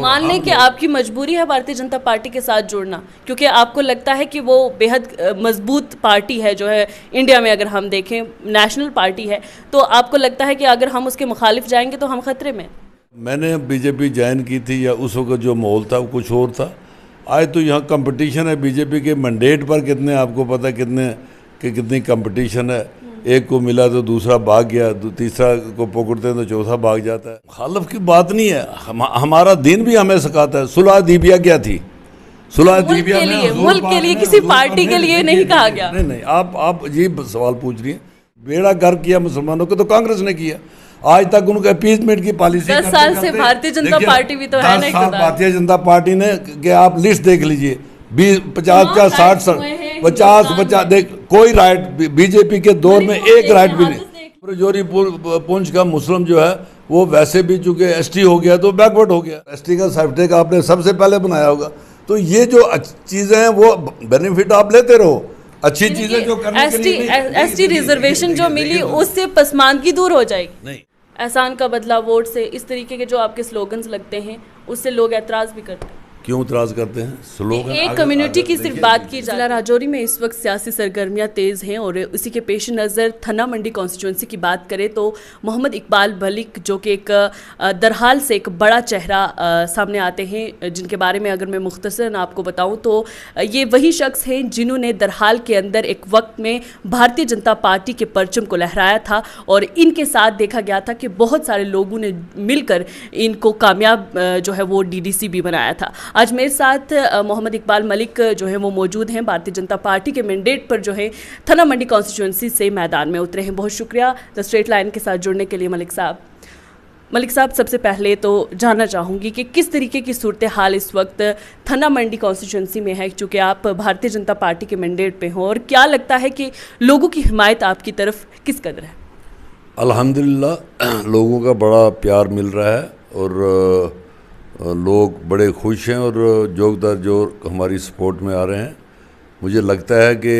मान लें कि आपकी मजबूरी है भारतीय जनता पार्टी के साथ जुड़ना, क्योंकि आपको लगता है कि वो बेहद मजबूत पार्टी है जो है इंडिया में, अगर हम देखें नेशनल पार्टी है, तो आपको लगता है कि अगर हम उसके मुखालिफ जाएंगे तो हम खतरे में। मैंने बीजेपी ज्वाइन की थी या उस वक्त जो माहौल था वो कुछ और था। आज तो यहाँ कंपटीशन है बीजेपी के मैंडेट पर, कितने आपको पता है कितनी कंपटीशन है। एक को मिला तो दूसरा भाग गया, तीसरा को पकड़ते हैं तो चौथा भाग जाता है। मुखालफ की बात नहीं है, हमारा दिन भी हमें सिखाता है। सुलह दीबिया क्या थी? सुलह दीबिया में मुल्क के लिए किसी पार्टी के लिए नहीं कहा गया। नहीं, आप अजीब सवाल पूछ रही हैं। बेड़ा गर्क किया मुसलमानों को तो कांग्रेस ने किया। आज तक उनको अपीजमेंट की पॉलिसी 10 साल से भारतीय जनता पार्टी भी तो है ना। 10 साल भारतीय जनता पार्टी ने कि आप लिस्ट देख लीजिए, 50 60 देख, कोई राइट बीजेपी के दौर में एक राइट भी नहीं। रजौरी पुंछ का मुस्लिम जो है वो वैसे भी चूंकि एसटी हो गया तो बैकवर्ड हो गया। एसटी का सर्टिफिकेट आपने सबसे पहले बनाया होगा। तो ये जो चीजें हैं वो बेनिफिट आप लेते रहो, अच्छी चीजें जो करने के लिए एसटी रिजर्वेशन जो मिली उससे पसमानदगी दूर हो जाएगी। नहीं, एहसान का बदला वोट से, इस तरीके के जो आपके स्लोगन्स लगते हैं उससे लोग एतराज़ भी करते हैं। क्यों इतराज़ करते हैं? स्लोगन एक कम्युनिटी की सिर्फ बात की जाए। राजौरी में इस वक्त सियासी सरगर्मियां तेज़ हैं और इसी के पेश नज़र थना मंडी कॉन्स्टिट्यूंसी की बात करें तो मोहम्मद इकबाल मलिक जो कि एक दरहाल से एक बड़ा चेहरा सामने आते हैं, जिनके बारे में अगर मैं मुख्तसरन आपको बताऊं तो ये वही शख्स हैं जिन्होंने दरहाल के अंदर एक वक्त में भारतीय जनता पार्टी के परचम को लहराया था और इनके साथ देखा गया था कि बहुत सारे लोगों ने मिलकर इनको कामयाब जो है वो DDC भी बनाया था। आज मेरे साथ मोहम्मद इकबाल मलिक जो है वो मौजूद हैं, भारतीय जनता पार्टी के मैंडेट पर जो है थना मंडी कॉन्स्टिट्यूंसी से मैदान में उतरे हैं। बहुत शुक्रिया द स्ट्रेट लाइन के साथ जुड़ने के लिए मलिक साहब। सबसे पहले तो जानना चाहूँगी कि किस तरीके की सूरत हाल इस वक्त थना मंडी कॉन्स्टिट्यूंसी में है, चूँकि आप भारतीय जनता पार्टी के मैंडेट पे हो, और क्या लगता है कि लोगों की हिमायत आपकी तरफ किस कदर है? अल्हम्दुलिल्लाह लोगों का बड़ा प्यार मिल रहा है और लोग बड़े खुश हैं और जोर दर जोर हमारी सपोर्ट में आ रहे हैं। मुझे लगता है कि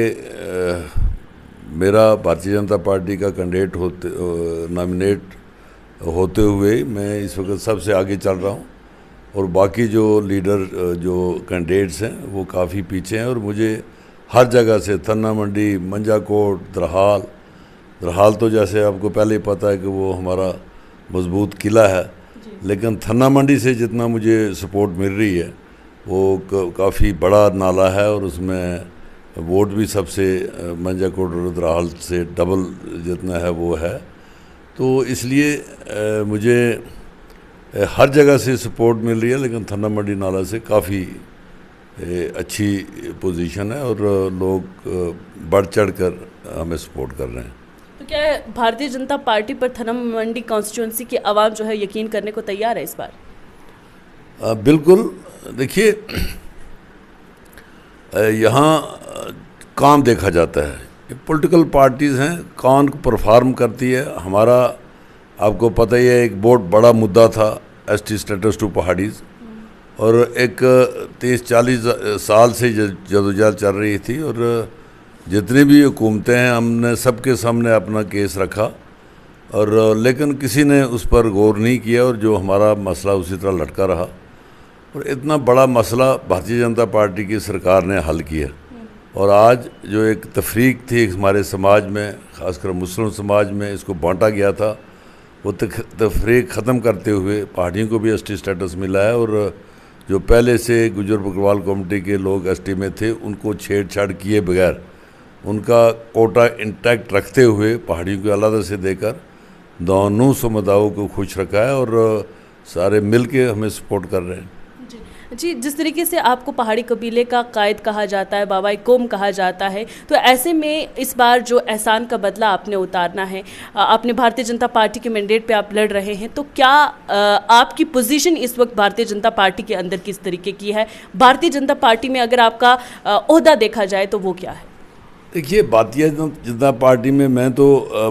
मेरा भारतीय जनता पार्टी का कैंडिडेट नॉमिनेट होते हुए मैं इस वक्त सबसे आगे चल रहा हूं और बाकी जो लीडर जो कैंडिडेट्स हैं वो काफ़ी पीछे हैं और मुझे हर जगह से थन्ना मंडी, मंजाकोट, दरहाल तो जैसे आपको पहले ही पता है कि वो हमारा मजबूत किला है, लेकिन थन्ना मंडी से जितना मुझे सपोर्ट मिल रही है वो काफ़ी बड़ा नाला है और उसमें वोट भी सबसे मंजाकोट और दरहाल से डबल जितना है वो है। तो इसलिए मुझे हर जगह से सपोर्ट मिल रही है, लेकिन थन्ना मंडी नाला से काफ़ी अच्छी पोजीशन है और लोग बढ़ चढ़ कर हमें सपोर्ट कर रहे हैं। तो क्या भारतीय जनता पार्टी पर थना मंडी कॉन्स्टिट्यूंसी की आवाम जो है यकीन करने को तैयार है इस बार? बिल्कुल। देखिए, यहाँ काम देखा जाता है, पॉलिटिकल पार्टीज़ हैं, कौन परफॉर्म करती है। हमारा आपको पता ही है एक बहुत बड़ा मुद्दा था ST स्टेटस टू पहाड़ीज़ और एक 30-40 साल से जदोजहद चल रही थी और जितनी भी हुकूमतें हैं हमने सबके सामने अपना केस रखा और लेकिन किसी ने उस पर गौर नहीं किया और जो हमारा मसला उसी तरह लटका रहा और इतना बड़ा मसला भारतीय जनता पार्टी की सरकार ने हल किया। और आज जो एक तफरीक थी हमारे समाज में, ख़ासकर मुस्लिम समाज में इसको बांटा गया था, वो तफरीक ख़त्म करते हुए पहाड़ियों को भी ST स्टेटस मिला है और जो पहले से गुजर बकरवाल कमेटी के लोग ST में थे उनको छेड़छाड़ किए बगैर उनका कोटा इंटैक्ट रखते हुए पहाड़ियों को अलग से देकर दोनों समुदायों को खुश रखा है और सारे मिल के हमें सपोर्ट कर रहे हैं। जी, जिस तरीके से आपको पहाड़ी कबीले का कायद कहा जाता है, बाबा कौम कहा जाता है, तो ऐसे में इस बार जो एहसान का बदला आपने उतारना है, आपने भारतीय जनता पार्टी के मैंडेट पे आप लड़ रहे हैं, तो क्या आपकी पोजीशन इस वक्त भारतीय जनता पार्टी के अंदर किस तरीके की है? भारतीय जनता पार्टी में अगर आपका ओहदा देखा जाए तो वो क्या है? देखिए, भारतीय जनता पार्टी में मैं तो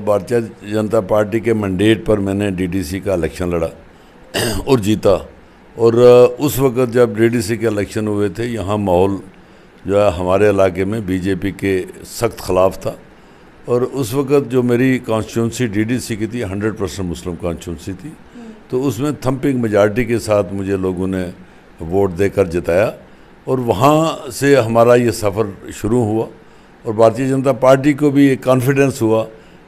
भारतीय जनता पार्टी के मैंडेट पर मैंने DDC का इलेक्शन लड़ा और जीता। और उस वक़्त जब DDC के इलेक्शन हुए थे यहाँ माहौल जो है हमारे इलाके में बीजेपी के सख्त ख़िलाफ़ था और उस वक़्त जो मेरी कॉन्स्टिट्यूंसी DDC की थी 100% मुस्लिम कॉन्स्टिट्यूंसी थी। तो उसमें थम्पिंग मेजॉरिटी के साथ मुझे लोगों ने वोट देकर जिताया और वहाँ से हमारा ये सफ़र शुरू हुआ और भारतीय जनता पार्टी को भी एक कॉन्फिडेंस हुआ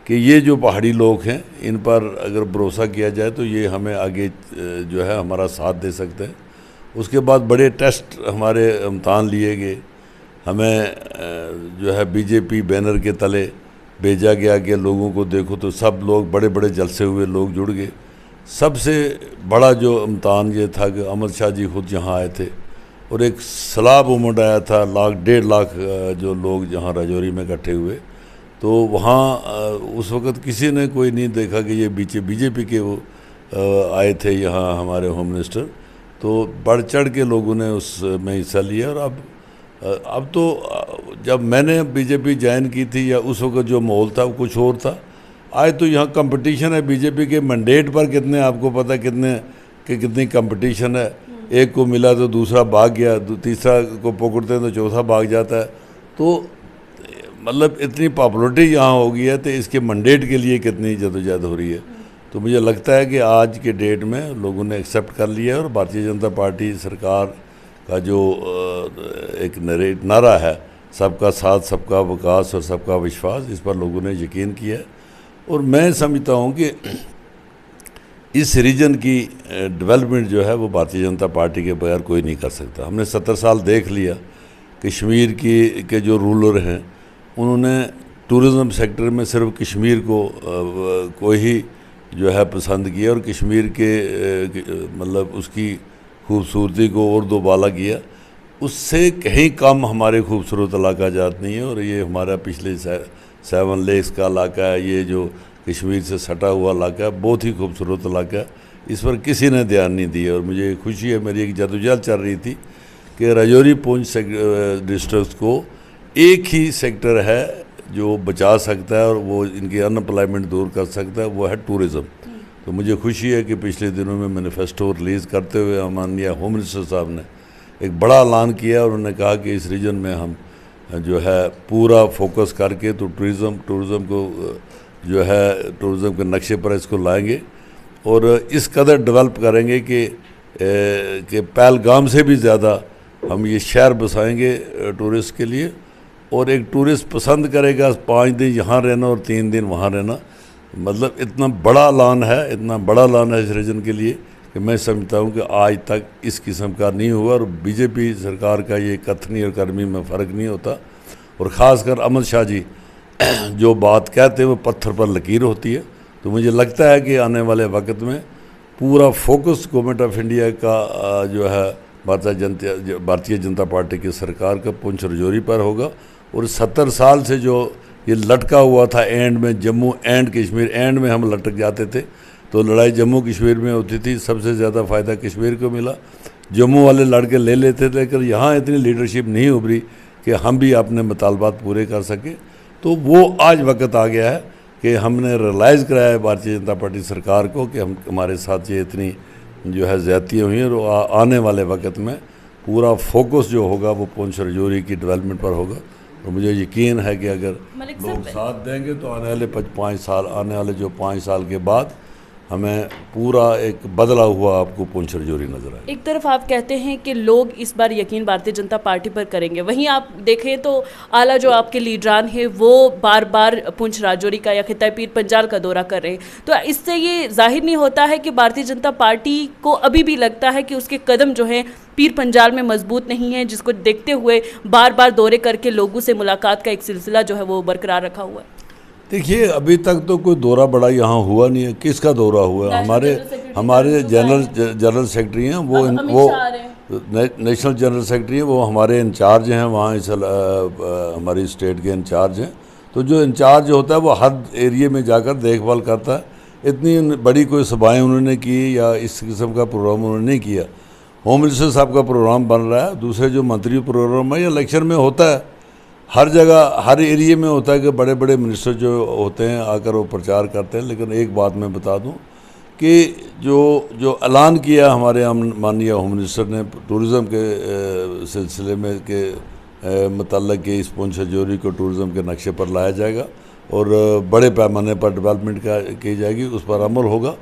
कि ये जो पहाड़ी लोग हैं इन पर अगर भरोसा किया जाए तो ये हमें आगे जो है हमारा साथ दे सकते हैं। उसके बाद बड़े टेस्ट हमारे इम्तहान लिए गए, हमें जो है बीजेपी बैनर के तले भेजा गया कि लोगों को देखो तो सब लोग बड़े बड़े जलसे हुए लोग जुड़ गए। सबसे बड़ा जो इम्तहान ये था कि अमित शाह जी खुद यहाँ आए थे और एक सैलाब उमड़ आया था, 1.5 लाख जो लोग जहाँ राजौरी में इकट्ठे हुए। तो वहाँ उस वक़्त किसी ने कोई नहीं देखा कि ये बीजेपी के वो आए थे यहाँ हमारे होम मिनिस्टर। तो बढ़ चढ़ के लोगों ने उसमें हिस्सा लिया और अब तो जब मैंने बीजेपी ज्वाइन की थी या उस वक़्त जो माहौल था वो कुछ और था। आज तो यहाँ कंपटीशन है बीजेपी के मैंडेट पर, कितने आपको पता कितनी कंपटीशन है। एक को मिला तो दूसरा भाग गया, तीसरा को पकड़ते हैं तो चौथा भाग जाता है। तो मतलब इतनी पॉपुलरिटी यहाँ हो गई है तो इसके मैंडेट के लिए कितनी जदोजहद हो रही है। तो मुझे लगता है कि आज के डेट में लोगों ने एक्सेप्ट कर लिया है और भारतीय जनता पार्टी सरकार का जो एक नारा है, सबका साथ सबका विकास और सबका विश्वास, इस पर लोगों ने यकीन किया है। और मैं समझता हूँ कि इस रीजन की डेवलपमेंट जो है वो भारतीय जनता पार्टी के बगैर कोई नहीं कर सकता। हमने 70 साल देख लिया, कश्मीर के जो रूलर हैं उन्होंने टूरिज़म सेक्टर में सिर्फ कश्मीर को ही जो है पसंद किया और कश्मीर के मतलब उसकी खूबसूरती को और दोबाला किया। उससे कहीं कम हमारे खूबसूरत इलाका जात नहीं है। और ये हमारा पिछले 7 लेक्स का इलाका है, ये जो कश्मीर से सटा हुआ इलाका है, बहुत ही खूबसूरत इलाका है। इस पर किसी ने ध्यान नहीं दिया और मुझे खुशी है, मेरी एक जदोजहद चल रही थी कि राजौरी पुंछ डिस्ट्रिक्ट को एक ही सेक्टर है जो बचा सकता है और वो इनकी अनएम्प्लॉयमेंट दूर कर सकता है, वो है टूरिज़म। तो मुझे खुशी है कि पिछले दिनों में मैनिफेस्टो रिलीज़ करते हुए माननीय होम मिनिस्टर साहब ने एक बड़ा ऐलान किया और उन्होंने कहा कि इस रीजन में हम जो है पूरा फोकस करके तो टूरिज़म को जो है टूरिज़म के नक्शे पर इसको लाएंगे और इस कदर डेवलप करेंगे कि पहलगाम से भी ज़्यादा हम ये शहर बसाएंगे टूरिस्ट के लिए। और एक टूरिस्ट पसंद करेगा 5 दिन यहाँ रहना और 3 दिन वहाँ रहना। मतलब इतना बड़ा ऐलान है इस रीजन के लिए कि मैं समझता हूँ कि आज तक इस किस्म का नहीं हुआ। और बीजेपी सरकार का ये कथनी और कर्मी में फ़र्क नहीं होता। और ख़ासकर अमित शाह जी जो बात कहते हैं वो पत्थर पर लकीर होती है। तो मुझे लगता है कि आने वाले वक्त में पूरा फोकस गवर्नमेंट ऑफ इंडिया का जो है भारतीय जनता पार्टी की सरकार का पुंछ राजौरी पर होगा। और 70 साल से जो ये लटका हुआ था एंड में, जम्मू एंड कश्मीर एंड में हम लटक जाते थे, तो लड़ाई जम्मू कश्मीर में होती थी, सबसे ज़्यादा फ़ायदा कश्मीर को मिला। जम्मू वाले लड़के ले लेते थे, लेकिन यहाँ इतनी लीडरशिप नहीं उभरी कि हम भी अपने मुतालबात पूरे कर सके। तो वो आज वक्त आ गया है कि हमने रियलाइज़ कराया है भारतीय जनता पार्टी सरकार को कि हमारे साथ ये इतनी जो है ज़्यादतियाँ हुई हैं। और आने वाले वक्त में पूरा फोकस जो होगा वो पुंछ राजौरी की डेवलपमेंट पर होगा। और मुझे यकीन है कि अगर लोग साथ देंगे तो आने वाले 5 साल के बाद हमें पूरा एक बदला हुआ आपको पुंछ राजौरी नजर आए। एक तरफ आप कहते हैं कि लोग इस बार यकीन भारतीय जनता पार्टी पर करेंगे, वहीं आप देखें तो आला जो आपके लीडरान हैं वो बार बार पुंछ राजौरी का या खिताब पीर पंजाल का दौरा कर रहे हैं। तो इससे ये जाहिर नहीं होता है कि भारतीय जनता पार्टी को अभी भी लगता है कि उसके कदम जो हैं पीर पंजाल में मजबूत नहीं है, जिसको देखते हुए बार बार दौरे करके लोगों से मुलाकात का एक सिलसिला जो है वो बरकरार रखा हुआ है। देखिए, अभी तक तो कोई दौरा बड़ा यहाँ हुआ नहीं है। किसका दौरा हुआ है? हमारे जनरल सेक्रेटरी हैं, वो नेशनल जनरल सेक्रेटरी हैं, वो हमारे इंचार्ज हैं वहाँ, इस हमारी स्टेट के इंचार्ज हैं। तो जो इंचार्ज होता है वो हर एरिया में जाकर देखभाल करता है। इतनी बड़ी कोई सभाएँ उन्होंने की या इस किस्म का प्रोग्राम उन्होंने नहीं किया। होम मिनिस्टर साहब का प्रोग्राम बन रहा है, दूसरे जो मंत्री प्रोग्राम है या इलेक्शन में होता है, हर जगह हर एरिया में होता है कि बड़े बड़े मिनिस्टर जो होते हैं आकर वो प्रचार करते हैं। लेकिन एक बात मैं बता दूं कि जो ऐलान किया हमारे माननीय होम मिनिस्टर ने टूरिज़म के सिलसिले में के मतलब कि इस पुंछ राजौरी को टूरिज़म के नक्शे पर लाया जाएगा और बड़े पैमाने पर डेवलपमेंट की जाएगी, उस पर अमल होगा।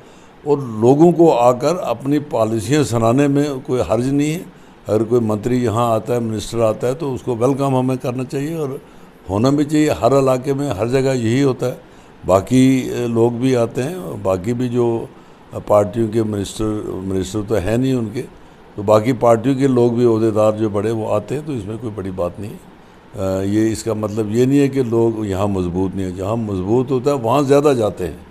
और लोगों को आकर अपनी पॉलिसियाँ सुनाने में कोई हर्ज नहीं है। अगर कोई मंत्री यहाँ आता है, मिनिस्टर आता है, तो उसको वेलकम हमें करना चाहिए और होना भी चाहिए। हर इलाके में हर जगह यही होता है। बाकी लोग भी आते हैं और बाकी भी जो पार्टियों के मिनिस्टर तो है नहीं उनके, तो बाकी पार्टियों के लोग भी ओहदेदार जो बड़े वो आते हैं, तो इसमें कोई बड़ी बात नहीं है। ये इसका मतलब ये नहीं है कि लोग यहाँ मजबूत नहीं है। जहाँ मजबूत होता है वहाँ ज़्यादा जाते हैं।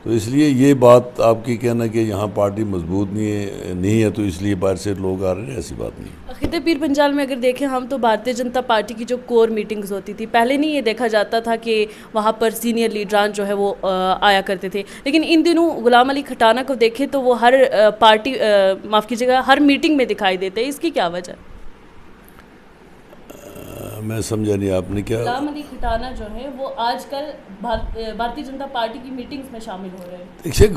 तो इसलिए ये बात आपकी कहना कि यहाँ पार्टी मजबूत नहीं है तो इसलिए बाहर से लोग आ रहे हैं, ऐसी बात नहीं। खिते पीर पंजाल में अगर देखें हम तो भारतीय जनता पार्टी की जो कोर मीटिंग्स होती थी, पहले नहीं ये देखा जाता था कि वहाँ पर सीनियर लीडरान जो है वो आया करते थे, लेकिन इन दिनों गुलाम अली खटाना को देखें तो वो हर पार्टी माफ़ कीजिएगा हर मीटिंग में दिखाई देते हैं। इसकी क्या वजह? मैं समझा नहीं आपने क्या। गुलाम अली खटाना जो है वो आजकल भारतीय जनता पार्टी की मीटिंग्स में शामिल हो रहे हैं। देखिए,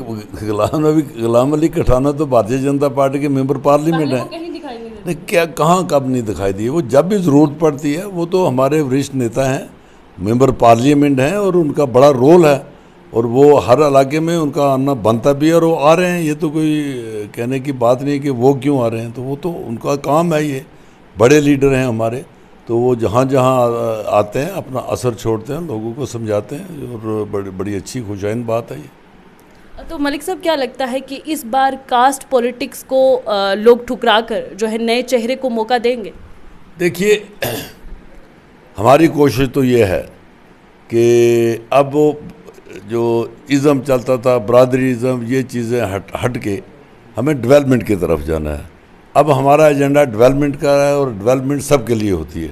गुलाम अली खटाना तो भारतीय जनता पार्टी के मेंबर पार्लियामेंट हैं। कहीं दिखाई नहीं देते। नहीं, क्या कहाँ कब नहीं दिखाई दिए? वो जब भी ज़रूरत पड़ती है, वो तो हमारे वरिष्ठ नेता हैं, मेंबर पार्लियामेंट हैं और उनका बड़ा रोल है और वो हर इलाके में उनका आना बनता भी है और वो आ रहे हैं। ये तो कोई कहने की बात नहीं कि वो क्यों आ रहे हैं, तो वो तो उनका काम है। ये बड़े लीडर हैं हमारे, तो वो जहाँ जहाँ आते हैं अपना असर छोड़ते हैं, लोगों को समझाते हैं और बड़ी अच्छी खुशाइन बात है ये। तो मलिक साहब, क्या लगता है कि इस बार कास्ट पॉलिटिक्स को लोग ठुकरा कर जो है नए चेहरे को मौका देंगे? देखिए, हमारी कोशिश तो ये है कि अब वो जो इज़म चलता था, बरादरीज़म, ये चीज़ें हट के हमें डेवलपमेंट की तरफ जाना है। अब हमारा एजेंडा डेवलपमेंट का है और डेवलपमेंट सबके लिए होती है।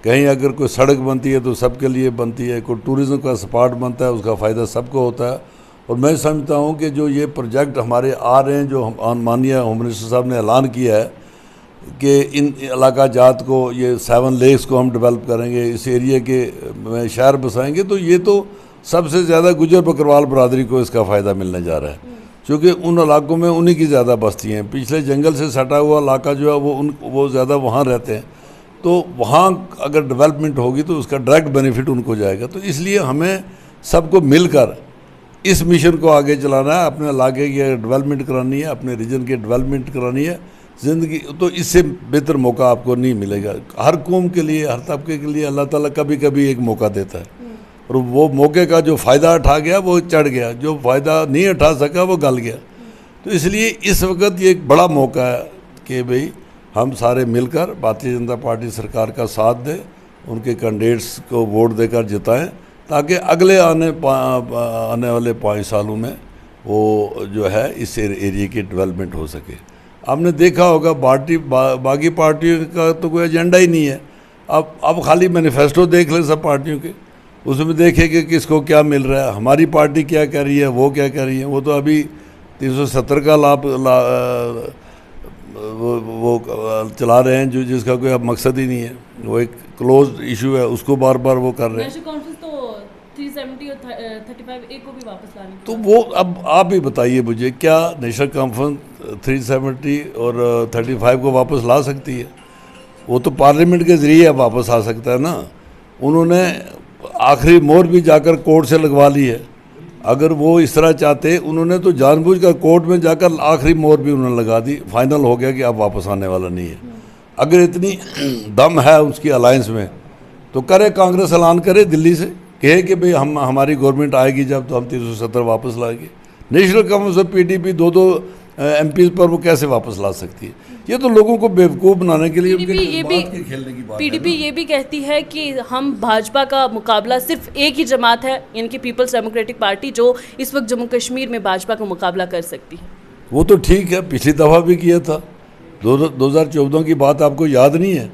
कहीं अगर कोई सड़क बनती है तो सबके लिए बनती है, कोई टूरिज़्म का स्पॉट बनता है उसका फ़ायदा सबको होता है। और मैं समझता हूँ कि जो ये प्रोजेक्ट हमारे आ रहे हैं, जो माननीय होम मिनिस्टर साहब ने ऐलान किया है कि इन इलाका जात को, ये 7 लेक्स को हम डेवलप करेंगे, इस एरिया के में शहर बसाएंगे, तो ये तो सबसे ज़्यादा गुजर बकरवाल बरादरी को इसका फ़ायदा मिलने जा रहा है, क्योंकि उन इलाकों में उन्हीं की ज़्यादा बस्ती हैं। पिछले जंगल से सटा हुआ इलाका जो है वो ज़्यादा वहाँ रहते हैं, तो वहाँ अगर डेवलपमेंट होगी तो उसका डायरेक्ट बेनिफिट उनको जाएगा। तो इसलिए हमें सबको मिलकर इस मिशन को आगे चलाना है। अपने इलाके की डेवलपमेंट करानी है, अपने रीजन की डेवलपमेंट करानी है। ज़िंदगी तो इससे बेहतर मौका आपको नहीं मिलेगा। हर कौम के लिए, हर तबके के लिए अल्लाह ताला कभी कभी एक मौका देता है और वो मौके का जो फ़ायदा उठा गया वो चढ़ गया, जो फ़ायदा नहीं उठा सका वो गल गया। तो इसलिए इस वक्त ये एक बड़ा मौका है कि भाई हम सारे मिलकर भारतीय जनता पार्टी सरकार का साथ दें, उनके कैंडिडेट्स को वोट देकर जिताएं, ताकि अगले आने वाले 5 सालों में वो जो है इस एरिया की डेवलपमेंट हो सके। आपने देखा होगा बाकी पार्टियों का तो कोई एजेंडा ही नहीं है। अब खाली मैनिफेस्टो देख लें सब पार्टियों के, उसमें देखें कि किसको क्या मिल रहा है, हमारी पार्टी क्या कर रही है, वो क्या कर रही है। वो तो अभी 370 का वो चला रहे हैं जो जिसका कोई अब मकसद ही नहीं है। वो एक क्लोज इशू है, उसको बार बार वो कर रहे हैं। तो 370 और 35A को भी वापस लाने, तो वो अब आप ही बताइए मुझे, क्या नेशनल कॉन्फ्रेंस 370 और 35 को वापस ला सकती है? वो तो पार्लियामेंट के ज़रिए अब वापस आ सकता है ना। उन्होंने आखिरी मोहर भी जाकर कोर्ट से लगवा ली है। अगर वो इस तरह चाहते, उन्होंने तो जानबूझकर कोर्ट में जाकर आखिरी मोहर भी उन्होंने लगा दी, फाइनल हो गया कि अब वापस आने वाला नहीं है। अगर इतनी दम है उसकी अलायंस में तो करे, कांग्रेस ऐलान करे दिल्ली से, कहे कि भाई हमारी गवर्नमेंट आएगी जब तो हम 370 वापस लाएंगे। नेशनल कॉन्फ्रेंस और PDP दो MPs पर वो कैसे वापस ला सकती है? ये तो लोगों को बेवकूफ़ बनाने के लिए PDP ये भी कहती है कि हम भाजपा का मुकाबला सिर्फ एक ही जमात है, यानी कि पीपल्स डेमोक्रेटिक पार्टी, जो इस वक्त जम्मू कश्मीर में भाजपा का मुकाबला कर सकती है। वो तो ठीक है, पिछली दफ़ा भी किया था। 2014 की बात आपको याद नहीं है?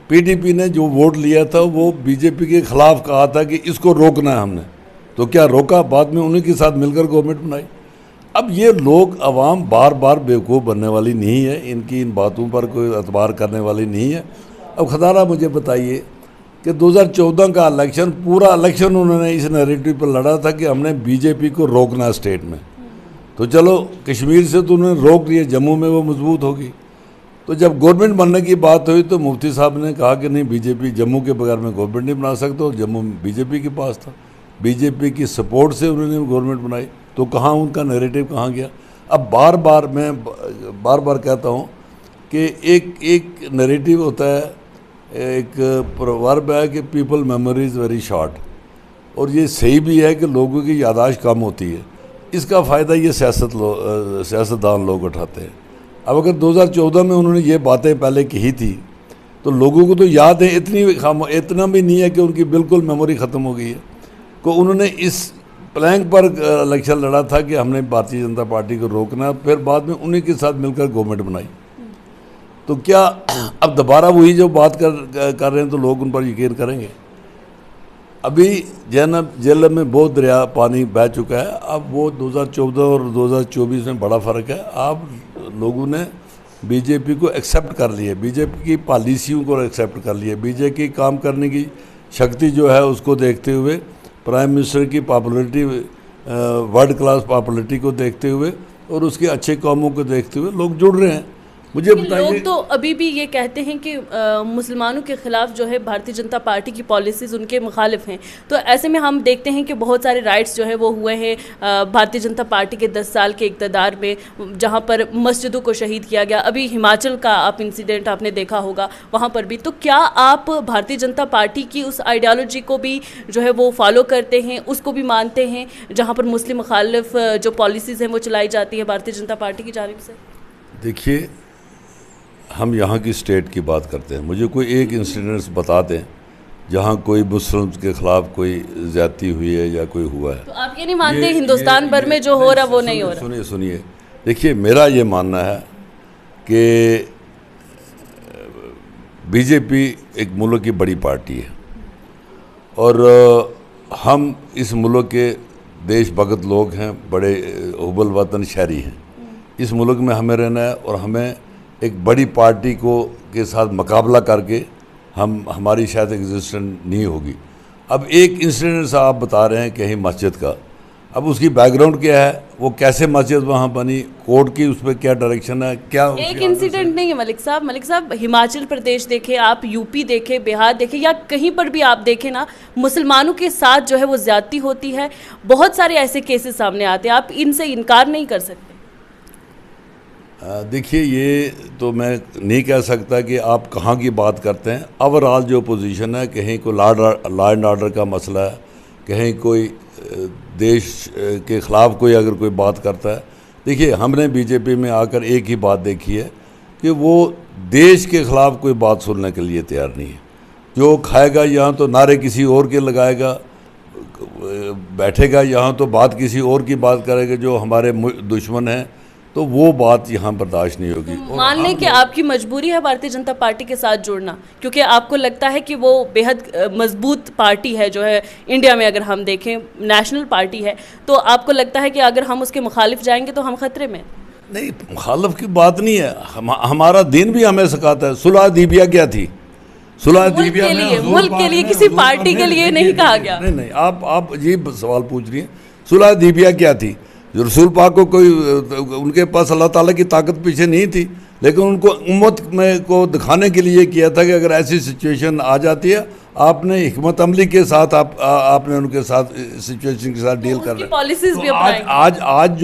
PDP ने जो वोट लिया था वो BJP के खिलाफ कहा था कि इसको रोकना है हमने, तो क्या रोका? बाद में उन्हीं के साथ मिलकर गवर्नमेंट बनाई। अब ये लोग, अवाम बार बार बेवकूफ़ बनने वाली नहीं है, इनकी इन बातों पर कोई एतबार करने वाली नहीं है। अब खदारा मुझे बताइए कि 2014 का इलेक्शन, पूरा इलेक्शन उन्होंने इस नैरेटिव पर लड़ा था कि हमने BJP को रोकना है स्टेट में। तो चलो कश्मीर से तो उन्होंने रोक लिया, जम्मू में वो मजबूत होगी। तो जब गवर्नमेंट बनने की बात हुई तो मुफ्ती साहब ने कहा कि नहीं, BJP जम्मू के बगैर में गवर्नमेंट नहीं बना सकते, और जम्मू BJP के पास था। बीजेपी की सपोर्ट से उन्होंने गवर्नमेंट बनाई, तो कहाँ उनका नैरेटिव कहाँ गया? अब बार बार कहता हूँ कि एक नैरेटिव होता है, एक प्रवर्ब है कि people memory is very short, और ये सही भी है कि लोगों की याददाश्त कम होती है। इसका फ़ायदा ये सियासतदान लोग उठाते हैं। अब अगर 2014 में उन्होंने ये बातें पहले कही थी तो लोगों को तो याद है, इतना भी नहीं है कि उनकी बिल्कुल मेमोरी ख़त्म हो गई है। को उन्होंने इस प्लैंक पर इलेक्शन लड़ा था कि हमने भारतीय जनता पार्टी को रोकना, फिर बाद में उन्हीं के साथ मिलकर गवर्नमेंट बनाई। तो क्या अब दोबारा वही जो बात कर रहे हैं तो लोग उन पर यकीन करेंगे? अभी जेल में बहुत दरिया पानी बह चुका है। अब वो 2014 और 2024 में बड़ा फ़र्क है। अब लोगों ने बीजेपी को एक्सेप्ट कर लिया, बीजेपी की पॉलिसियों को एक्सेप्ट कर लिया, बीजेपी की काम करने की शक्ति जो है उसको देखते हुए, प्राइम मिनिस्टर की पॉपुलरिटी, वर्ल्ड क्लास पॉपुलरिटी को देखते हुए और उसके अच्छे कामों को देखते हुए लोग जुड़ रहे हैं। मुझे बताइए, लोग तो अभी भी ये कहते हैं कि मुसलमानों के खिलाफ जो है भारतीय जनता पार्टी की पॉलिसीज़ उनके मुखालिफ हैं। तो ऐसे में हम देखते हैं कि बहुत सारे राइट्स जो है वो हुए हैं भारतीय जनता पार्टी के 10 साल के इक़्तिदार में, जहां पर मस्जिदों को शहीद किया गया। अभी हिमाचल का आप इंसिडेंट आपने देखा होगा, वहां पर भी। तो क्या आप भारतीय जनता पार्टी की उस आइडियोलॉजी को भी जो है वो फॉलो करते हैं, उसको भी मानते हैं, जहाँ पर मुस्लिम मुखालिफ जो पॉलिसीज़ हैं वो चलाई जाती है भारतीय जनता पार्टी की जानिब से? देखिए, हम यहाँ की स्टेट की बात करते हैं। मुझे कोई एक इंसिडेंट्स बता दें जहाँ कोई मुस्लिम के ख़िलाफ़ कोई ज़्यादती हुई है या कोई हुआ है। तो आप ये नहीं मानते हिंदुस्तान भर में जो हो रहा वो नहीं हो रहा? सुनिए, देखिए, मेरा ये मानना है कि बीजेपी एक मुल्क की बड़ी पार्टी है और हम इस मुल्क के देशभगत लोग हैं, बड़े हुबल वतन शहरी हैं। इस मुल्क में हमें रहना है और हमें एक बड़ी पार्टी के साथ मुकाबला करके हमारी शायद एग्जिस्टेंस नहीं होगी। अब एक इंसिडेंट आप बता रहे हैं कहीं मस्जिद का, अब उसकी बैकग्राउंड क्या है, वो कैसे मस्जिद वहाँ बनी, कोर्ट की उस पर क्या डायरेक्शन है, क्या एक इंसिडेंट नहीं है मलिक साहब, हिमाचल प्रदेश देखें आप, यूपी देखें, बिहार देखें, या कहीं पर भी आप देखें ना, मुसलमानों के साथ जो है वो ज्यादती होती है। बहुत सारे ऐसे केसेस सामने आते हैं, आप इनसे इनकार नहीं कर सकते। देखिए, ये तो मैं नहीं कह सकता कि आप कहाँ की बात करते हैं। ओवरऑल जो पोजीशन है, कहीं कोई लॉ एंड ऑर्डर का मसला है, कहीं कोई देश के ख़िलाफ़ कोई अगर कोई बात करता है। देखिए, हमने बीजेपी में आकर एक ही बात देखी है कि वो देश के ख़िलाफ़ कोई बात सुनने के लिए तैयार नहीं है। जो खाएगा यहाँ तो नारे किसी और के लगाएगा, बैठेगा यहाँ तो बात किसी और की बात करेगा जो हमारे दुश्मन हैं, तो वो बात यहाँ बर्दाश्त नहीं होगी। मान लें कि आपकी मजबूरी है भारतीय जनता पार्टी के साथ जुड़ना, क्योंकि आपको लगता है कि वो बेहद मजबूत पार्टी है जो है इंडिया में, अगर हम देखें नेशनल पार्टी है, तो आपको लगता है कि अगर हम उसके मुखालिफ जाएंगे तो हम खतरे में? नहीं, मुखालिफ की बात नहीं है। हमारा दिन भी हमें सिखाता है। सुलह हदीबिया क्या थी? सुलह हदीबिया मुल्क के लिए, किसी पार्टी के लिए नहीं कहा गया। नहीं, आप ये सवाल पूछ रही हैं। सुलह हदीबिया क्या थी? जो रसूल पाक को कोई, उनके पास अल्लाह ताला की ताकत पीछे नहीं थी, लेकिन उनको उम्मत में को दिखाने के लिए किया था कि अगर ऐसी सिचुएशन आ जाती है, आपने हिकमत अमली के साथ आपने उनके साथ सिचुएशन के साथ डील कर रहे हैं। आज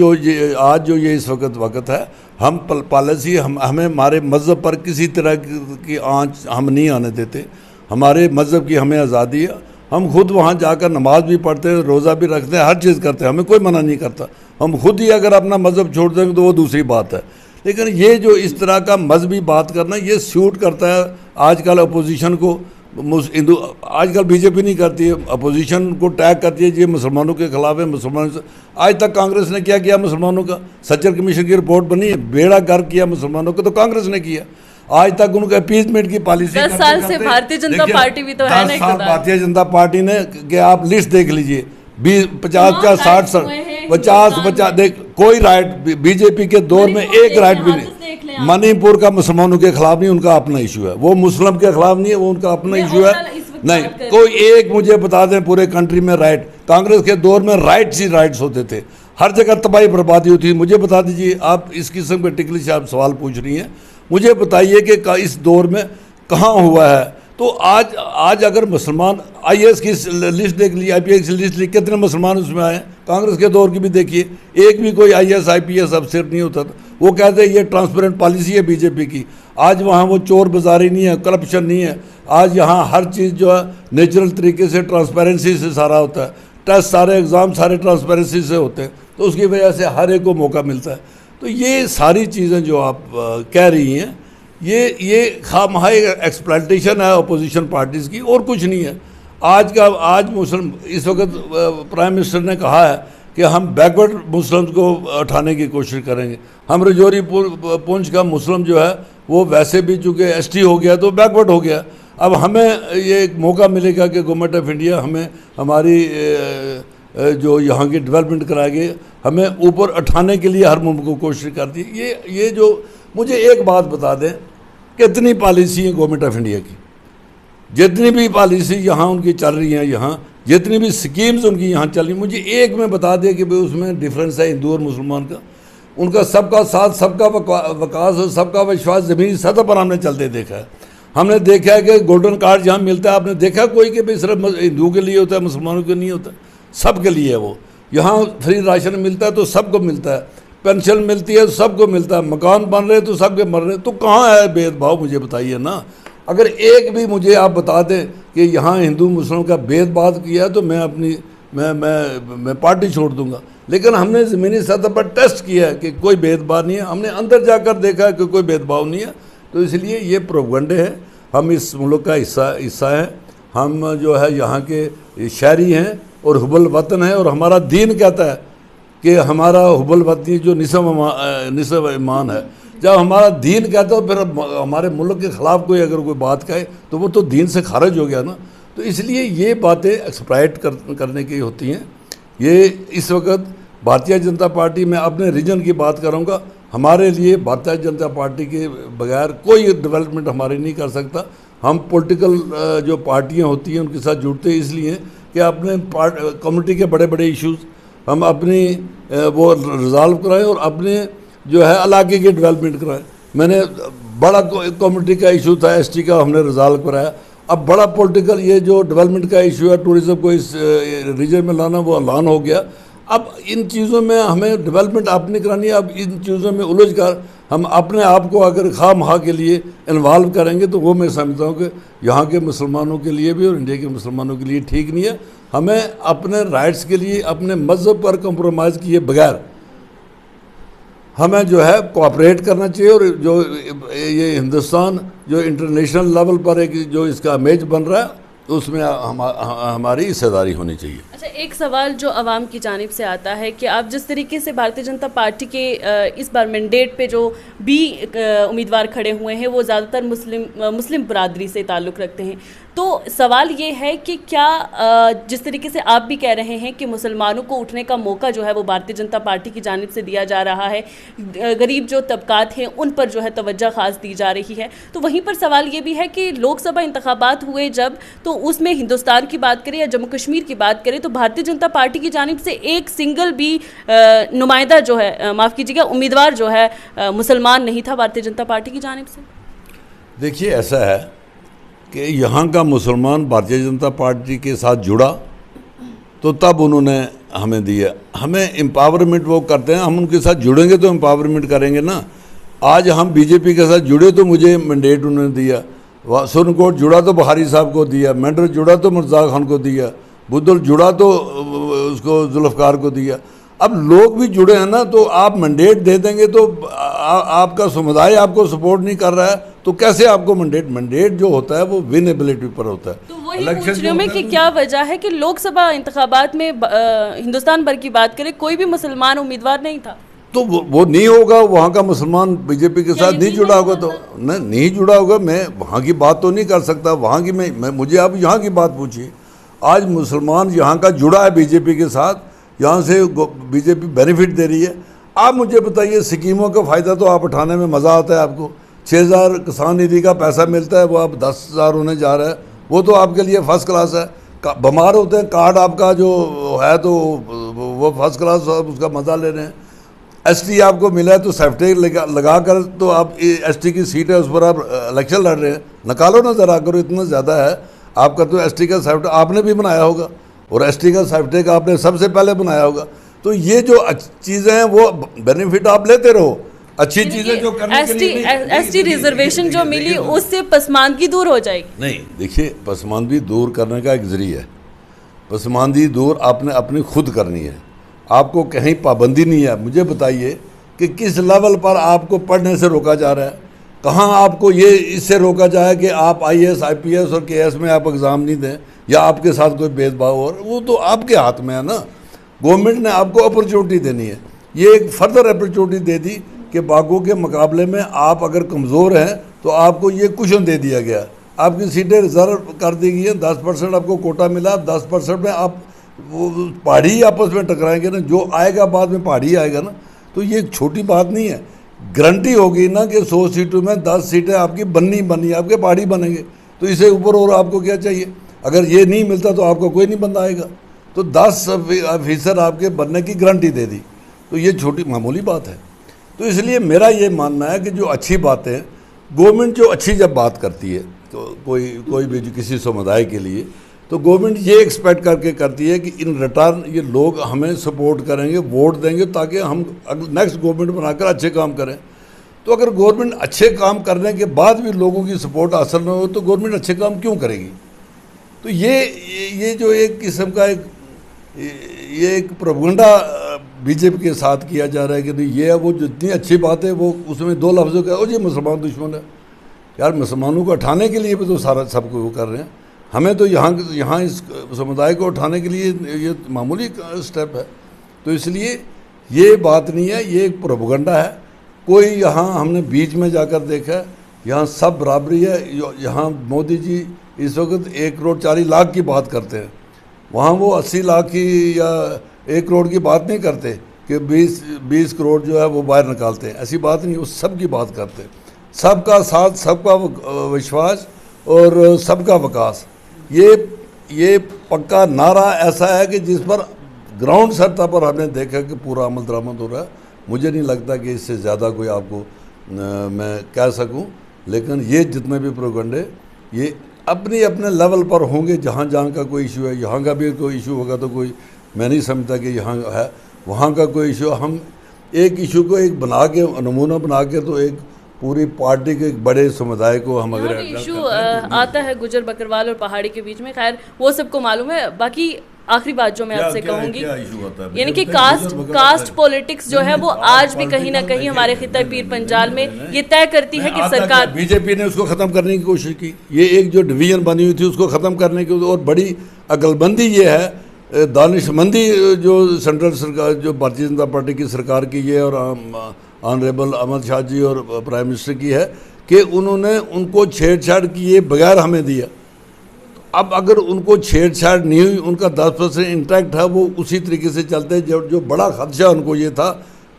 जो ये इस वक्त है, हम पॉलिसी हमें हमारे मज़हब पर किसी तरह की आँच हम नहीं आने देते। हमारे मज़हब की हमें आज़ादी है। हम खुद वहाँ जाकर नमाज भी पढ़ते हैं, रोज़ा भी रखते हैं, हर चीज़ करते हैं, हमें कोई मना नहीं करता। हम खुद ही अगर अपना मज़हब छोड़ देंगे तो वो दूसरी बात है। लेकिन ये जो इस तरह का मजहबी बात करना, ये सूट करता है आजकल अपोजिशन को। हिंदू आजकल बीजेपी नहीं करती है, अपोजिशन को टैग करती है, ये मुसलमानों के खिलाफ है, मुसलमान। आज तक कांग्रेस ने क्या किया मुसलमानों का? सच्चर कमीशन की रिपोर्ट बनी है, बेड़ा गर्क किया मुसलमानों को तो कांग्रेस ने किया। आज तक उनका अपीजमेंट की पॉलिसी 10 साल से भारतीय जनता पार्टी भी तो है ना। 10 साल भारतीय जनता पार्टी ने, कि आप लिस्ट देख लीजिए, 50 देख, कोई राइट बीजेपी के दौर में एक राइट भी नहीं। मणिपुर का मुसलमानों के खिलाफ नहीं, उनका अपना इशू है। वो मुस्लिम के खिलाफ नहीं है, वो उनका अपना इशू है। नहीं, कोई एक मुझे बता दें पूरे कंट्री में राइट। कांग्रेस के दौर में राइट्स ही राइट्स होते थे, हर जगह तबाही बर्बादी होती है। मुझे बता दीजिए, आप इस किस्म के टिकली से आप सवाल पूछ रही हैं, मुझे बताइए कि इस दौर में कहाँ हुआ है तो आज अगर मुसलमान आईएएस की लिस्ट देख ली, आईपीएस की लिस्ट ली, कितने मुसलमान उसमें आए? कांग्रेस के दौर की भी देखिए, एक भी कोई आईएएस आईपीएस अफसर नहीं होता था। वो कहते हैं ये ट्रांसपेरेंट पॉलिसी है बीजेपी की। आज वहाँ वो चोर बाजारी नहीं है, करप्शन नहीं है। आज यहाँ हर चीज़ जो है नेचुरल तरीके से, ट्रांसपेरेंसी से सारा होता है। टेस्ट सारे, एग्ज़ाम सारे ट्रांसपेरेंसी से होते हैं, तो उसकी वजह से हर एक को मौका मिलता है। तो ये सारी चीज़ें जो आप कह रही हैं, ये खामखा एक्सप्लॉइटेशन है अपोजिशन पार्टीज़ की, और कुछ नहीं है। आज मुस्लिम, इस वक्त प्राइम मिनिस्टर ने कहा है कि हम बैकवर्ड मुस्लिम्स को उठाने की कोशिश करेंगे। हम रजौरी पुंछ का मुस्लिम जो है वो वैसे भी चूँकि एसटी हो गया तो बैकवर्ड हो गया। अब हमें ये एक मौका मिलेगा कि गवर्नमेंट ऑफ इंडिया हमें हमारी जो यहाँ की डेवलपमेंट कराएगी, हमें ऊपर उठाने के लिए हर मुमकिन कोशिश करती है। ये जो मुझे एक बात बता दें, कितनी पॉलिसी है गवर्नमेंट ऑफ इंडिया की, जितनी भी पॉलिसी यहाँ उनकी चल रही हैं, यहाँ जितनी भी स्कीम्स उनकी यहाँ चल रही, मुझे एक में बता दें कि भाई उसमें डिफरेंस है हिंदू और मुसलमान का। उनका सबका साथ, सबका विकास और सबका विश्वास ज़मीनी सतह पर हमने चलते देखा है। हमने देखा है कि गोल्डन कार्ड जहाँ मिलता है, आपने देखा कोई कि भाई सिर्फ हिंदू के लिए होता है, मुसलमानों के नहीं होता, सबके लिए है वो। यहाँ फ्री राशन मिलता है तो सबको मिलता है, पेंशन मिलती है तो सबको मिलता है, मकान बन रहे तो सबके मर रहे, तो कहाँ है भेदभाव? मुझे बताइए ना। अगर एक भी मुझे आप बता दें कि यहाँ हिंदू मुस्लिम का भेदभाव किया है तो मैं अपनी मैं पार्टी छोड़ दूंगा। लेकिन हमने ज़मीनी सतह पर टेस्ट किया है कि कोई भेदभाव नहीं है, हमने अंदर जाकर देखा है कि कोई भेदभाव नहीं है। तो इसलिए ये प्रोपगंडे हैं। हम इस मुल्क का हिस्सा हैं, हम जो है यहाँ के शहरी हैं और हुब्बुल वतन है, और हमारा दीन कहता है कि हमारा हुब्बुल वतनी जो निसब ईमान है। जब हमारा दीन कहता है फिर हमारे मुल्क के ख़िलाफ़ कोई अगर कोई बात कहे तो वो तो दीन से खारिज हो गया ना। तो इसलिए ये बातें एक्सप्लॉइट करने की होती हैं। ये इस वक्त भारतीय जनता पार्टी, मैं अपने रीजन की बात करूँगा, हमारे लिए भारतीय जनता पार्टी के बगैर कोई डेवलपमेंट हमारी नहीं कर सकता। हम पॉलिटिकल जो पार्टियाँ होती हैं उनके साथ जुड़ते इसलिए कि अपने कम्युनिटी के बड़े बड़े इश्यूज़ हम अपनी वो रिजॉल्व कराएं और अपने जो है इलाके की डेवलपमेंट कराएं। मैंने बड़ा कम्युनिटी का इशू था एसटी का, हमने रिजॉल्व कराया। अब बड़ा पॉलिटिकल ये जो डेवलपमेंट का इशू है, टूरिज्म को इस रीजन में लाना, वो ऐलान हो गया। अब इन चीज़ों में हमें डेवलपमेंट अपनी करानी है। अब इन चीज़ों में उलझ कर हम अपने आप को अगर खामखा के लिए इन्वॉल्व करेंगे तो वो मैं समझता हूँ कि यहाँ के मुसलमानों के लिए भी और इंडिया के मुसलमानों के लिए ठीक नहीं है। हमें अपने राइट्स के लिए अपने मज़हब पर कंप्रोमाइज़ किए बगैर हमें जो है कोऑपरेट करना चाहिए। और जो ये हिंदुस्तान जो इंटरनेशनल लेवल पर एक जो इसका इमेज बन रहा है उसमें हमारी हिस्सेदारी होनी चाहिए। अच्छा, एक सवाल जो आवाम की जानिब से आता है कि आप जिस तरीके से भारतीय जनता पार्टी के इस बार मैंडेट पे जो भी उम्मीदवार खड़े हुए हैं वो ज़्यादातर मुस्लिम बरादरी से ताल्लुक़ रखते हैं, तो सवाल ये है कि क्या जिस तरीके से आप भी कह रहे हैं कि मुसलमानों को उठने का मौका जो है वो भारतीय जनता पार्टी की जानिब से दिया जा रहा है, गरीब जो तबकात हैं उन पर जो है तवज्जो ख़ास दी जा रही है, तो वहीं पर सवाल ये भी है कि लोकसभा इंतखाबात हुए जब, तो उसमें हिंदुस्तान की बात करें या जम्मू कश्मीर की बात करें तो भारतीय जनता पार्टी की जानिब से एक सिंगल भी नुमाइंदा जो है, माफ़ कीजिएगा, उम्मीदवार जो है मुसलमान नहीं था भारतीय जनता पार्टी की जानिब से। देखिए, ऐसा है कि यहाँ का मुसलमान भारतीय जनता पार्टी के साथ जुड़ा तो तब उन्होंने हमें दिया। हमें एम्पावरमेंट वो करते हैं, हम उनके साथ जुड़ेंगे तो एम्पावरमेंट करेंगे ना। आज हम बीजेपी के साथ जुड़े तो मुझे मैंडेट उन्होंने दिया, सुरनकोट जुड़ा तो बुखारी साहब को दिया, मेंढर जुड़ा तो मुर्तज़ा खान को दिया, बुद्धल जुड़ा तो उसको जुल्फ़कार को दिया। अब लोग भी जुड़े हैं ना, तो आप मैंडेट दे देंगे तो आपका समुदाय आपको सपोर्ट नहीं कर रहा है तो कैसे आपको मैंडेट जो होता है वो विनेबिलिटी पर होता है। तो वही पूछ रही हूँ मैं कि क्या वजह है कि लोकसभा इंतखाबात में हिंदुस्तान भर की बात करें कोई भी मुसलमान उम्मीदवार नहीं था, तो वो नहीं होगा। वहाँ का मुसलमान बीजेपी के साथ नहीं जुड़ा होगा तो नहीं जुड़ा होगा। मैं वहाँ की बात तो नहीं कर सकता, वहाँ की मैं मुझे आप यहाँ की बात पूछिए। आज मुसलमान यहाँ का जुड़ा है बीजेपी के साथ, यहाँ से बीजेपी बेनिफिट दे रही है। आप मुझे बताइए, स्कीमों का फ़ायदा तो आप उठाने में मज़ा आता है आपको। 6,000 किसान निधि का पैसा मिलता है, वो अब 10,000 होने जा रहा है, वो तो आपके लिए फ़र्स्ट क्लास है। बीमार होते हैं, कार्ड आपका जो है तो वो फर्स्ट क्लास, आप उसका मज़ा ले रहे हैं। एसटी आपको मिला है तो सर्टिफिकेट लगा कर तो आप एसटी की सीट है उस पर आप इलेक्शन लड़ रहे हैं, निकालो ना ज़रा करो, इतना ज़्यादा है आपका। तो एसटी का सर्टिफिकेट आपने भी बनाया होगा और एसटी का सर्टिफिकेट आपने सबसे पहले बनाया होगा। तो ये जो चीज़ें हैं वो बेनिफिट आप लेते रहो, अच्छी चीज़ें जो करने के लिए एसटी रिजर्वेशन जो मिली उससे पसमानदगी दूर हो जाएगी। नहीं, देखिए पसमानदगी दूर करने का एक जरिया है, पसमानदगी दूर आपने अपनी खुद करनी है, आपको कहीं पाबंदी नहीं है। मुझे बताइए कि किस लेवल पर आपको पढ़ने से रोका जा रहा है, कहाँ आपको ये इससे रोका जाए कि आप आईएएस आईपीएस और केएस में आप एग्ज़ाम नहीं दें या आपके साथ कोई भेदभाव हो, वो तो आपके हाथ में है ना। गवर्नमेंट ने आपको अपॉर्चुनिटी देनी है, ये एक फर्दर अपॉर्चुनिटी दे दी कि बाकियों के मुकाबले में आप अगर कमज़ोर हैं तो आपको ये कुशन दे दिया गया, आपकी सीटें रिजर्व कर दी गई हैं, 10% आपको कोटा मिला, 10% में आप वो पहाड़ी आपस में टकराएंगे ना, जो आएगा बाद में पहाड़ी आएगा ना। तो ये एक छोटी बात नहीं है, गारंटी होगी ना कि 100 सीटों में 10 सीटें आपकी बननी आपके पहाड़ी बनेंगे, तो इससे ऊपर और आपको क्या चाहिए। अगर ये नहीं मिलता तो आपका कोई नहीं बंदा आएगा, तो 10% आपके बनने की गारंटी दे दी, तो ये छोटी मामूली बात है। तो इसलिए मेरा ये मानना है कि जो अच्छी बातें गवर्नमेंट जो अच्छी जब बात करती है तो कोई भी किसी समुदाय के लिए, तो गवर्नमेंट ये एक्सपेक्ट करके करती है कि इन रिटर्न ये लोग हमें सपोर्ट करेंगे, वोट देंगे, ताकि हम नेक्स्ट गवर्नमेंट बनाकर अच्छे काम करें। तो अगर गवर्नमेंट अच्छे काम करने के बाद भी लोगों की सपोर्ट हासिल न हो तो गवर्नमेंट अच्छे काम क्यों करेगी। तो ये जो एक किस्म का एक प्रोपेगेंडा बीजेपी के साथ किया जा रहा है कि नहीं ये है वो जितनी अच्छी बात है वो उसमें 2 लफ्ज़ों का, ओ जी मुसलमान दुश्मन है। यार मुसलमानों को उठाने के लिए भी तो सारा सबको वो कर रहे हैं, हमें तो यहाँ इस समुदाय को उठाने के लिए ये मामूली स्टेप है। तो इसलिए ये बात नहीं है, ये एक प्रोपेगेंडा है। कोई यहाँ हमने बीच में जाकर देखा है, यहाँ सब बराबरी है। यहाँ मोदी जी इस वक्त 1,40,00,000 की बात करते हैं, वहाँ वो 80 लाख की या 1 करोड़ की बात नहीं करते कि 20 करोड़ जो है वो बाहर निकालते हैं, ऐसी बात नहीं, वो सब की बात करते हैं। सबका साथ, सबका विश्वास और सबका विकास, ये पक्का नारा ऐसा है कि जिस पर ग्राउंड सतह पर हमने देखा कि पूरा अमल दरामद हो रहा है। मुझे नहीं लगता कि इससे ज़्यादा कोई आपको मैं कह सकूं, लेकिन ये जितने भी प्रोपेगेंडे ये अपने लेवल पर होंगे। जहाँ का कोई इशू है, यहाँ का भी कोई इशू होगा तो कोई, मैं नहीं समझता कि यहाँ है वहाँ का कोई इशू। हम एक इशू को एक बना के नमूना बना के तो एक पूरी पार्टी के एक बड़े समुदाय को हम अगर इशू आता है गुजर बकरवाल और पहाड़ी के बीच में, खैर वो सबको मालूम है। बाकी आखिरी बात जो मैं आपसे कहूंगी, यानी कि कास्ट पॉलिटिक्स जो है वो आज भी कहीं ना कहीं हमारे खिता पीर पंजाल में ये तय करती है कि सरकार, बीजेपी ने उसको ख़त्म करने की कोशिश की। ये एक जो डिवीजन बनी हुई थी उसको ख़त्म करने की, और बड़ी अकलमंदी ये है, दानिशमंदी जो सेंट्रल सरकार, जो भारतीय जनता पार्टी की सरकार की है और ऑनरेबल अमित शाह जी और प्राइम मिनिस्टर की है कि उन्होंने उनको छेड़छाड़ किए बगैर हमें दिया। अब अगर उनको छेड़छाड़ नहीं हुई, उनका 10% इंटैक्ट है, वो उसी तरीके से चलते हैं। जो बड़ा खदशा उनको ये था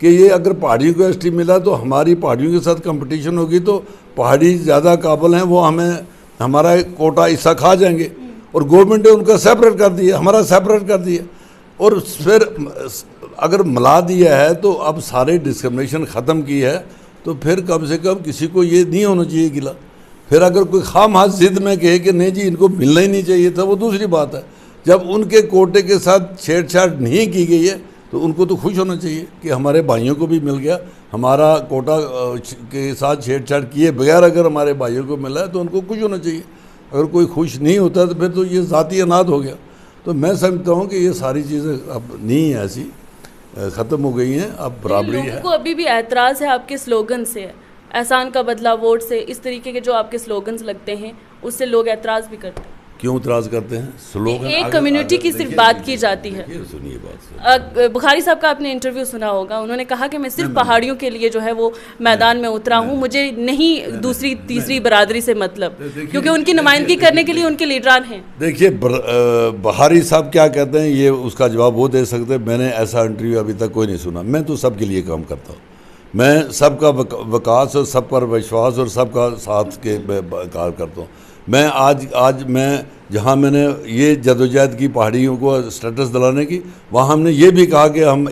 कि ये अगर पहाड़ियों को एसटी मिला तो हमारी पहाड़ियों के साथ कंपटीशन होगी, तो पहाड़ी ज़्यादा काबिल हैं, वो हमें हमारा कोटा हिस्सा खा जाएंगे। और गवर्नमेंट ने उनका सेपरेट कर दिया, हमारा सेपरेट कर दिया। और फिर अगर मिला दिया है तो अब सारे डिस्क्रिमिनेशन ख़त्म की है, तो फिर कम से कम किसी को ये नहीं होना चाहिए गिला। फिर अगर कोई खामखा जिद में कहे कि नहीं जी इनको मिलना ही नहीं चाहिए था, वो दूसरी बात है। जब उनके कोटे के साथ छेड़छाड़ नहीं की गई है तो उनको तो खुश होना चाहिए कि हमारे भाइयों को भी मिल गया। हमारा कोटा के साथ छेड़छाड़ किए बगैर अगर हमारे भाइयों को मिला है तो उनको खुश होना चाहिए। अगर कोई खुश नहीं होता तो फिर तो ये ज़ाती अनाद हो गया। तो मैं समझता हूँ कि ये सारी चीज़ें अब नहीं है, ऐसी ख़त्म हो गई हैं, अब बराबरी है। को अभी भी एतराज़ है आपके स्लोगन से, एहसान का बदला वोट से, इस तरीके के जो आपके स्लोगन्स लगते हैं उससे लोग एतराज़ भी करते हैं। क्यों एतराज़ करते हैं? स्लोगन एक कम्युनिटी की सिर्फ बात की जाती है। सुनिए बात, बुखारी साहब का आपने इंटरव्यू सुना होगा, उन्होंने कहा कि मैं सिर्फ पहाड़ियों के लिए जो है वो मैदान में उतरा हूँ, मुझे नहीं दूसरी तीसरी बरादरी से मतलब, क्योंकि उनकी नुमाइंदगी करने के लिए उनके लीडरान हैं। देखिए बुखारी साहब क्या कहते हैं ये उसका जवाब वो दे सकते हैं। मैंने ऐसा इंटरव्यू अभी तक कोई नहीं सुना। मैं तो सबके लिए काम करता हूँ, मैं सबका विकास और सब पर विश्वास और सबका साथ के कार्य करता हूँ। मैं आज मैं जहाँ मैंने ये जदोजहद की पहाड़ियों को स्टेटस दिलाने की, वहाँ हमने ये भी कहा कि हम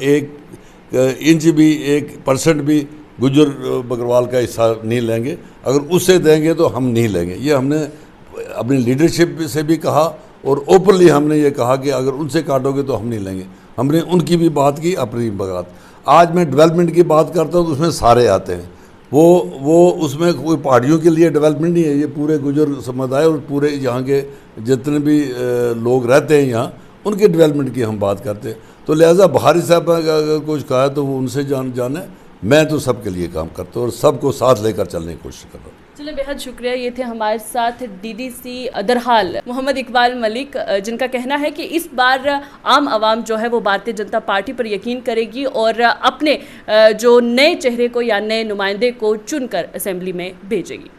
इंच भी 1% भी गुज्जर बकरवाल का हिस्सा नहीं लेंगे। अगर उससे देंगे तो हम नहीं लेंगे। ये हमने अपनी लीडरशिप से भी कहा और ओपनली हमने ये कहा कि अगर उनसे काटोगे तो हम नहीं लेंगे। हमने उनकी भी बात की, अपनी बात। आज मैं डेवलपमेंट की बात करता हूँ तो उसमें सारे आते हैं। वो उसमें कोई पहाड़ियों के लिए डेवलपमेंट नहीं है, ये पूरे गुजर समुदाय और पूरे यहाँ के जितने भी लोग रहते हैं यहाँ, उनके डेवलपमेंट की हम बात करते हैं। तो लिहाजा भारी साहब अगर कुछ कहा है तो वो उनसे जाने। मैं तो सबके लिए काम करता हूँ और सबको साथ लेकर चलने की कोशिश कर रहा हूँ। चलिए, बेहद शुक्रिया। ये थे हमारे साथ डीडीसी दरहाल मोहम्मद इकबाल मलिक, जिनका कहना है कि इस बार आम आवाम जो है वो भारतीय जनता पार्टी पर यकीन करेगी और अपने जो नए चेहरे को या नए नुमाइंदे को चुनकर असेंबली में भेजेगी।